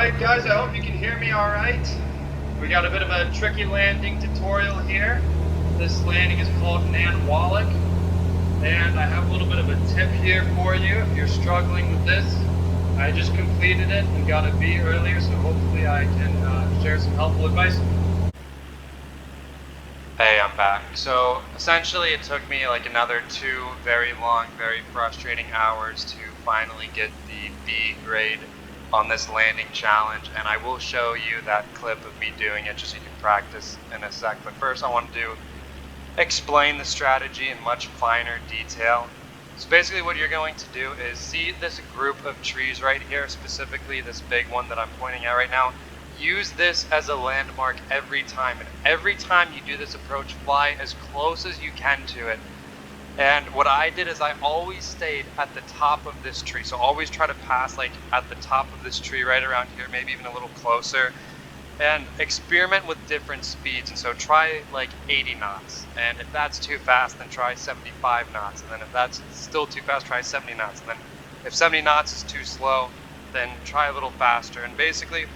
Alright guys, I hope you can hear me alright. We got a bit of a tricky landing tutorial here. This landing is called Nanwalek, and I have a little bit of a tip here for you if you're struggling with this. I just completed it and got a B earlier, so hopefully I can share some helpful advice. Hey, I'm back. So essentially it took me like another 2 very long, very frustrating hours to finally get the B grade on this landing challenge, and I will show you that clip of me doing it just so you can practice in a sec. But first I want to explain the strategy in much finer detail. So basically what you're going to do is see this group of trees right here, specifically this big one that I'm pointing at right now. Use this as a landmark every time, and every time you do this approach, fly as close as you can to it. And what I did is I always stayed at the top of this tree, so always try to pass like at the top of this tree right around here, maybe even a little closer, and experiment with different speeds. And so try like 80 knots, and if that's too fast, then try 75 knots, and then if that's still too fast, try 70 knots, and then if 70 knots is too slow, then try a little faster. And basically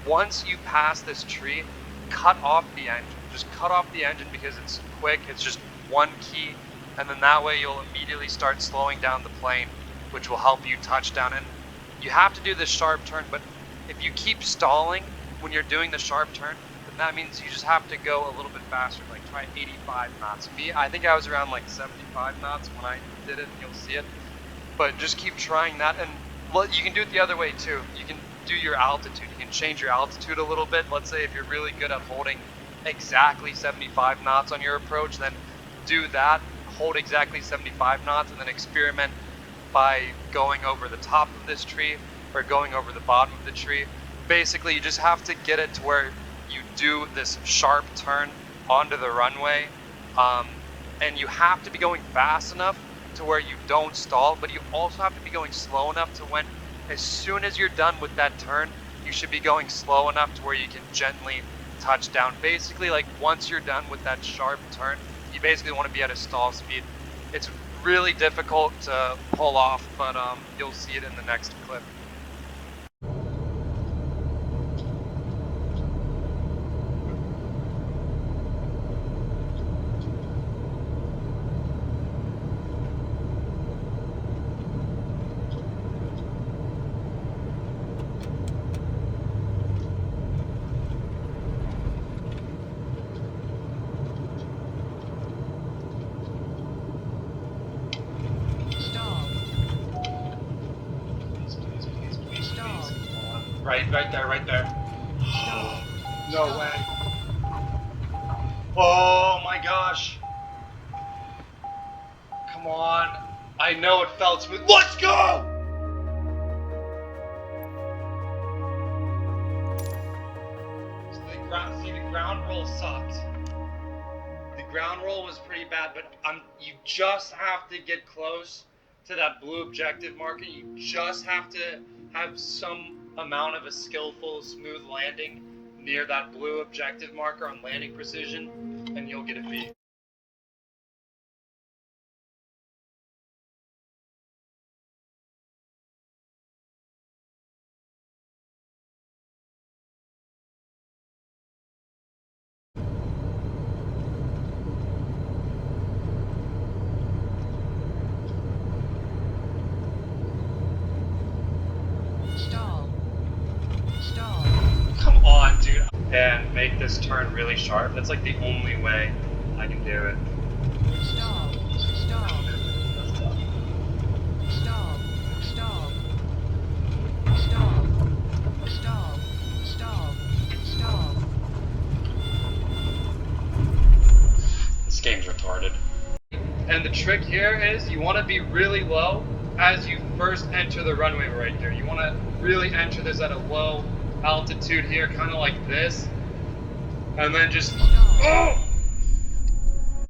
once you pass this tree, cut off the engine. Just cut off the engine because it's quick, it's just one key, and then that way you'll immediately start slowing down the plane, which will help you touch down. And you have to do this sharp turn, but if you keep stalling when you're doing the sharp turn, then that means you just have to go a little bit faster, like try 85 knots. I think I was around like 75 knots when I did it, and you'll see it. But just keep trying that, and well, you can do it the other way too. You can do your altitude. You can change your altitude a little bit. Let's say if you're really good at holding exactly 75 knots on your approach, then do that. Hold exactly 75 knots, and then experiment by going over the top of this tree or going over the bottom of the tree. Basically, you just have to get it to where you do this sharp turn onto the runway, and you have to be going fast enough to where you don't stall, but you also have to be going slow enough to when, as soon as you're done with that turn, you should be going slow enough to where you can gently touch down. Basically, like once you're done with that sharp turn, you basically want to be at a stall speed. It's really difficult to pull off, but you'll see it in the next clip. Right there. No way. Oh my gosh. Come on. I know it felt smooth. Let's go! See, the ground roll sucked. The ground roll was pretty bad, but you just have to get close to that blue objective marker. You just have to have some amount of a skillful, smooth landing near that blue objective marker on landing precision, and you'll get a B. Come on, dude. And make this turn really sharp. That's like the only way I can do it. Stall. This game's retarded. And the trick here is you want to be really low as you first enter the runway right here. You want to really enter this at a low altitude here, kind of like this, and then just, oh!